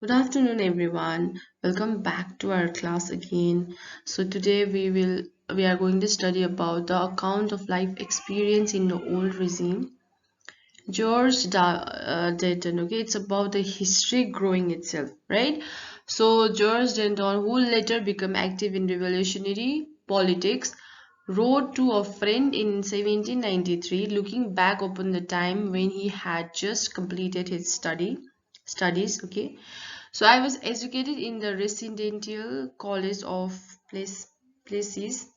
Good afternoon, everyone. Welcome back to our class again. So today we are going to study about the account of life experience in the old regime. Dayton. Okay, it's about the history growing itself, right? So George Denton, who later became active in revolutionary politics, wrote to a friend in 1793, looking back upon the time when he had just completed his studies. Okay, so I was educated in the residential college of places.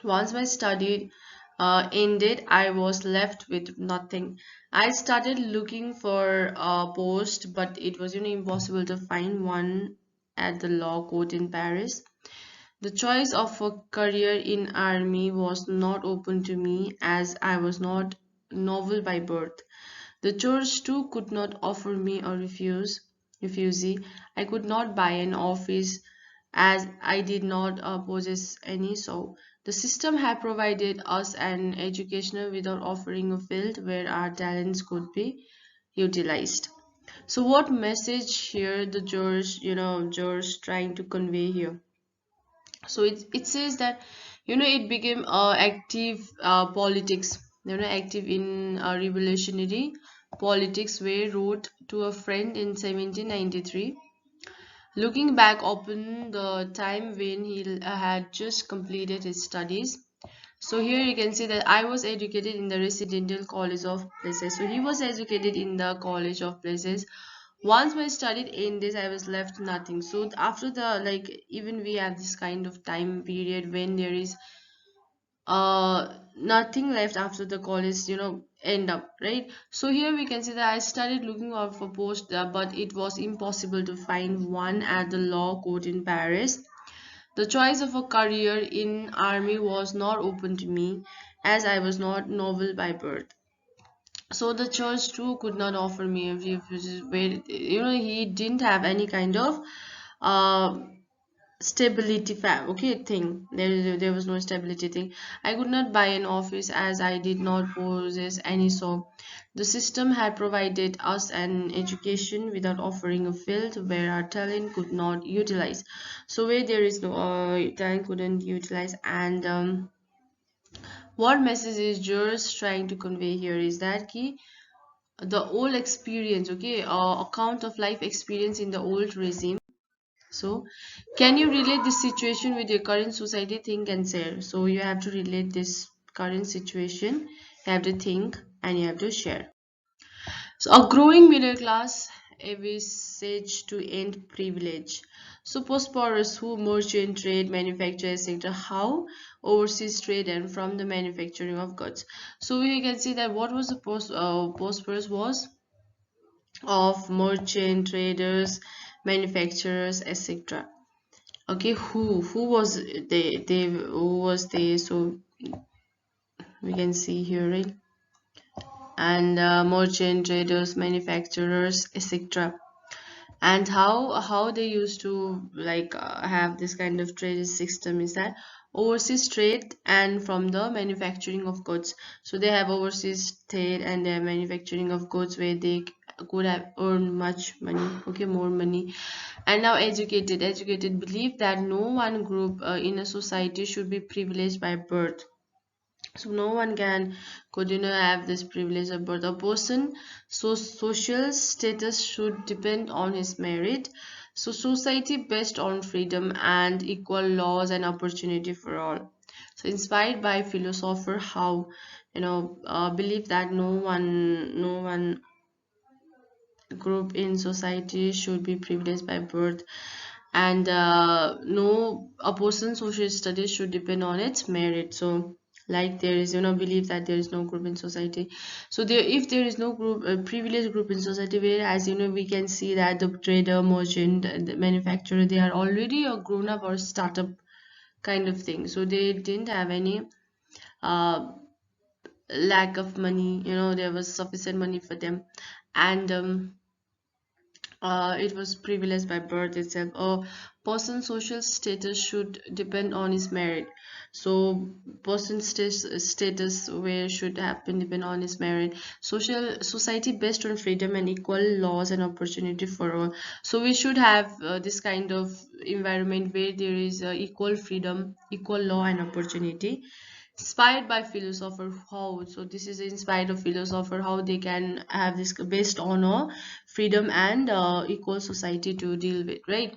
Once my study ended, I was left with nothing. I started looking for a post, but it was impossible to find one at the law court in Paris. The choice of a career in army was not open to me as I was not noble by birth. The church too could not offer me a refusee. I could not buy an office as I did not possess any. So the system had provided us an education without offering a field where our talents could be utilized. So what message here the George trying to convey here? So it says that it became active politics, active in revolutionary politics, where wrote to a friend in 1793, looking back upon the time when he had just completed his studies. So here you can see that I was educated in the residential college of places. So he was educated in the college of places. Once my studied in this, I was left nothing. So after the, like, even we have this kind of time period when there is nothing left after the college, end up, right? So here we can see that I started looking out for post, but it was impossible to find one at the law court in Paris. The choice of a career in army was not open to me as I was not noble by birth. So the church too could not offer me a view, which is where he didn't have any kind of uh stability okay thing. There was no stability thing. I could not buy an office as I did not possess any. So the system had provided us an education without offering a field where our talent could not utilize. So where there is no talent couldn't utilize. And what message is Juris trying to convey here is that key the old experience, okay, account of life experience in the old regime. So can you relate this situation with your current society? Think and share. So you have to relate this current situation, you have to think, and you have to share. So a growing middle class envisaged to end privilege. So prosperous who merchant trade, manufacture, etc. How overseas trade and from the manufacturing of goods. So we can see that what was the prosperous was of merchant traders, manufacturers, etc. Okay, who was they who was they? So we can see here, right? And merchant traders, manufacturers, etc. And how they used to, like, have this kind of trade system is that overseas trade and from the manufacturing of goods. So they have overseas trade and their manufacturing of goods where they could have earned much money, okay, more money. And now educated believe that no one group in a society should be privileged by birth. So no one can could have this privilege of birth. A person so social status should depend on his merit. So society based on freedom and equal laws and opportunity for all. So inspired by philosopher how believe that no one group in society should be privileged by birth, and no a person's social status should depend on its merit. So like there is belief that there is no group in society. So there, if there is no group, a privileged group in society, whereas we can see that the trader, merchant, the manufacturer, they are already a grown up or startup kind of thing. So they didn't have any uh lack of money. There was sufficient money for them. And it was privileged by birth itself. person's social status should depend on his merit. So person's status where should happen depend on his merit. Social society based on freedom and equal laws and opportunity for all. So we should have this kind of environment where there is equal freedom, equal law and opportunity. Inspired by philosopher how, so this is inspired of philosopher how they can have this based on a freedom and equal society to deal with, right?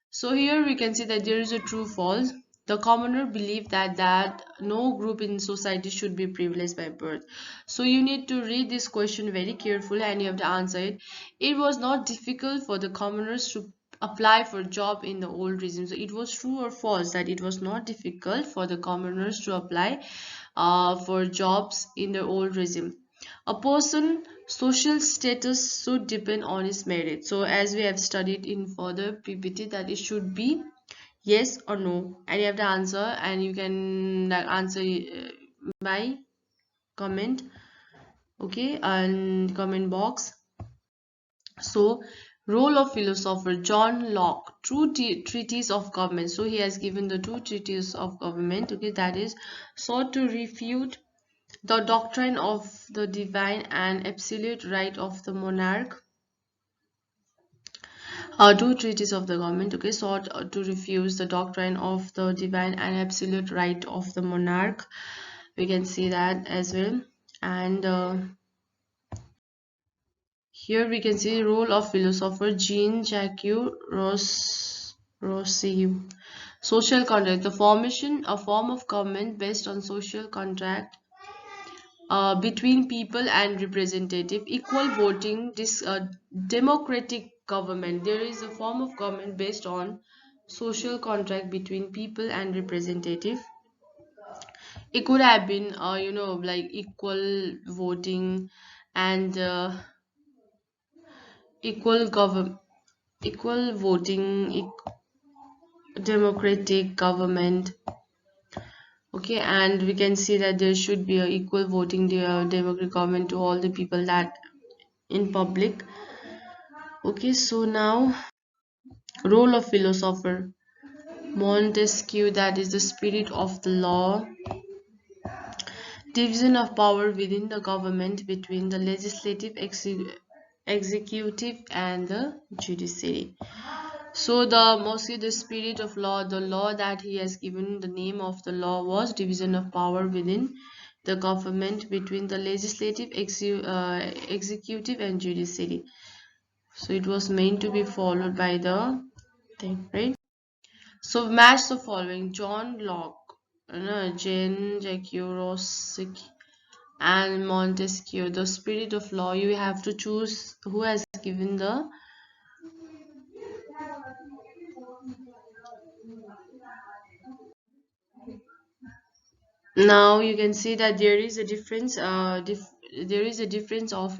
So here we can see that there is a true false. The commoner believe that no group in society should be privileged by birth. So you need to read this question very carefully and you have to answer it. It was not difficult for the commoners to apply for job in the old regime. So it was true or false that it was not difficult for the commoners to apply for jobs in the old regime. A person social status should depend on his merit. So as we have studied in further PPT that it should be yes or no and you have to answer and you can like answer by comment, okay, and comment box. So role of philosopher John Locke, true treatise of government. So he has given the two treatises of government, okay, that is sought to refute the doctrine of the divine and absolute right of the monarch. Two treatises of the government, okay, sought to refuse the doctrine of the divine and absolute right of the monarch. We can see that as well. And here we can see the role of philosopher Jean-Jacques Rousseau. Social contract, the formation, a form of government based on social contract between people and representative, equal voting, democratic government. There is a form of government based on social contract between people and representative. It could have been, like equal voting and equal government, equal voting, democratic government. Okay, and we can see that there should be a equal voting, democratic government to all the people that in public. Okay, so now role of philosopher Montesquieu, that is the spirit of the law, division of power within the government between the legislative, executive, and the judiciary. So the mostly the spirit of law, the law that he has given the name of the law was division of power within the government between the legislative, executive, and judiciary. So it was meant to be followed by the thing, right? So match the following: John Locke, Jean Jacques Rousseau, and Montesquieu. The spirit of law. You have to choose who has given the. Now you can see that there is a difference. There is a difference of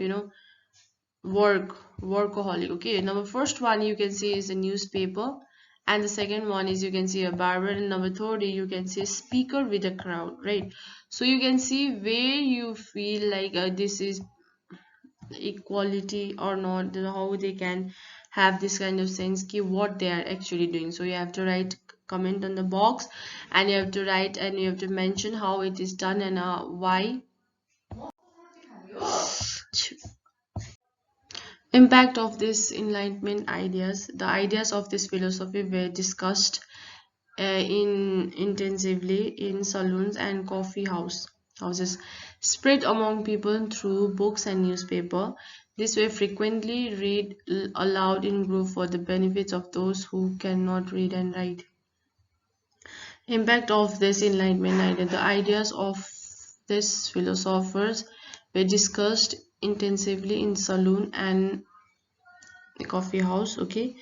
workaholic. Okay, number first one you can see is a newspaper, and the second one is you can see a barber, and number third you can see speaker with a crowd, right? So you can see where you feel like this is equality or not, how they can have this kind of sense ki what they are actually doing. So you have to write comment on the box and you have to write and you have to mention how it is done and why. Impact of this enlightenment ideas. The ideas of this philosophy were discussed in intensively in saloons and houses, spread among people through books and newspaper. These were frequently read aloud in group for the benefits of those who cannot read and write. Impact of this enlightenment idea. The ideas of these philosophers were discussed intensively in saloon and coffee house, okay,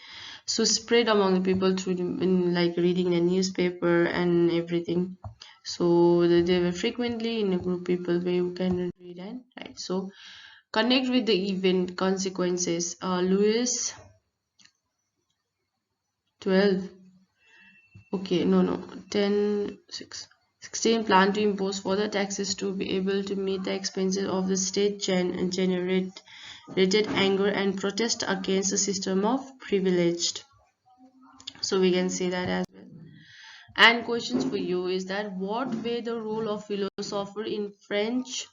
so spread among the people through in like reading the newspaper and everything. So they were frequently in a group people where you can read and write. So connect with the event consequences. Louis 12, okay, no 10 6 16 plan to impose further taxes to be able to meet the expenses of the state generated anger and protest against the system of privileged. So we can say that as well. And questions for you is that what were the role of philosopher in French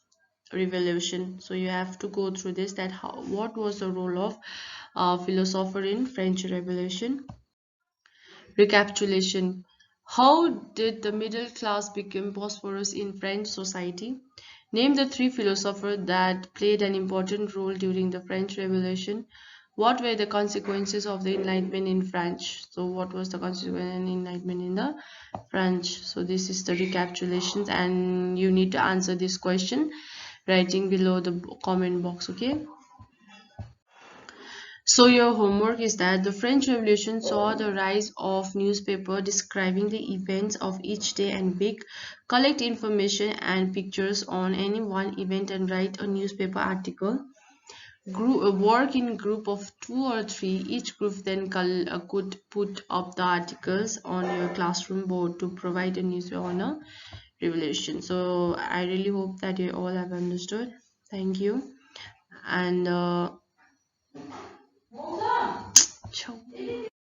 Revolution? So you have to go through this, that how, what was the role of philosopher in French Revolution? Recapitulation. How did the middle class become prosperous in French society? Name the three philosophers that played an important role during the French Revolution. What were the consequences of the Enlightenment in French? So, what was the consequence of Enlightenment in the French? So, this is the recapitulations, and you need to answer this question writing below the comment box. Okay. So your homework is that the French Revolution saw the rise of newspaper describing the events of each day and week, collect information and pictures on any one event and write a newspaper article. Work in group of two or three. Each group then could put up the articles on your classroom board to provide a newspaper on a revolution. So I really hope that you all have understood. Thank you. And